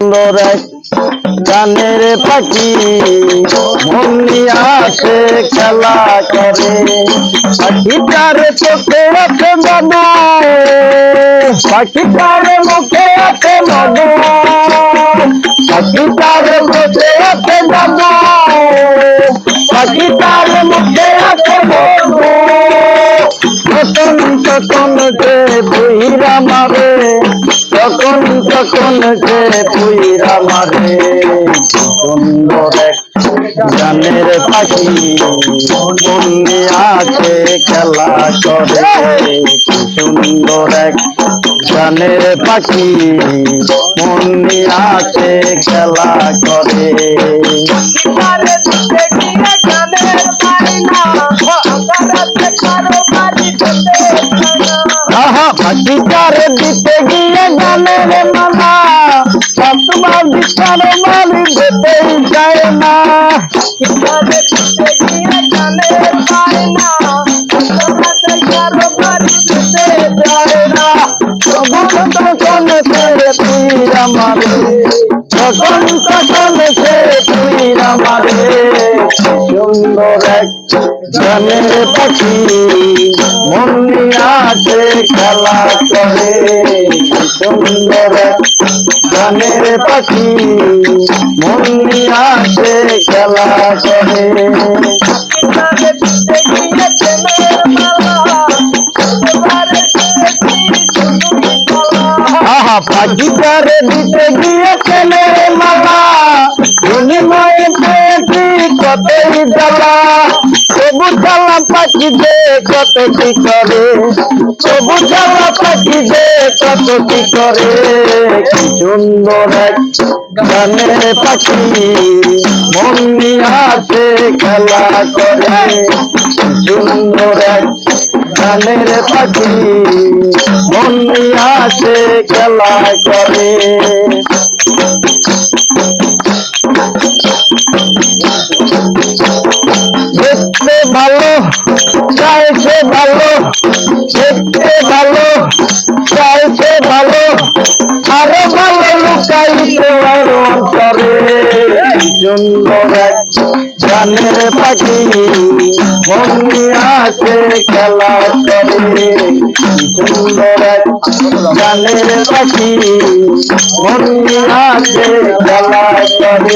সুন্দর এক গানের পাখি মন নিয়ে আসে খেলা করে। পাখিটার চোখে আছে মধু, পাখিটার মুখে আছে মধু, পাখিটার মুখে আছে মধু, পাখিটার মুখে আছে মধু। তখন তখন সে পুইরা মারে, তখন তখন সে পুইরা মারে। সুন্দর এক গানের পাখি মন নিয়ে আছে খেলা করে। সুন্দর এক গানের পাখি মন নিয়ে আছে খেলা করে। পাখিটার দিতে গিয়ে গানের মালা, তোমার দিশার মালি যেতেই যায় না। তখন সে পুইরা মারে, তখন সে পুইরা মারে। সুন্দর এক গানের পাখি মন নিয়ে আছে খেলা করে। সুন্দর এক গানের পাখি মন নিয়ে আছে খেলা করে। পাখিটারে দিতে গিয়েছে মালা, বিনিময়ে পেয়েছি কতই জ্বালা। তবু জ্বালা পাখি যে কত কি করে, তবু জ্বালা পাখি যে কত কি করে। কি সুন্দর এক গানের পাখি মন নিয়ে আছে খেলা করে। সুন্দর এক গানের পাখি মন নিয়ে আছে খেলা করে। দেখতে ভালো চাইছে ভালো, দেখতে ভালো চাইছে ভালো, আরো ভালো লুকাইছে আরো অন্তরে। সুন্দর এক গানের পাখি মন নিয়ে আছে খেলা করে। সুন্দর এক গানের পাখি মন নিয়ে আছে খেলা করে।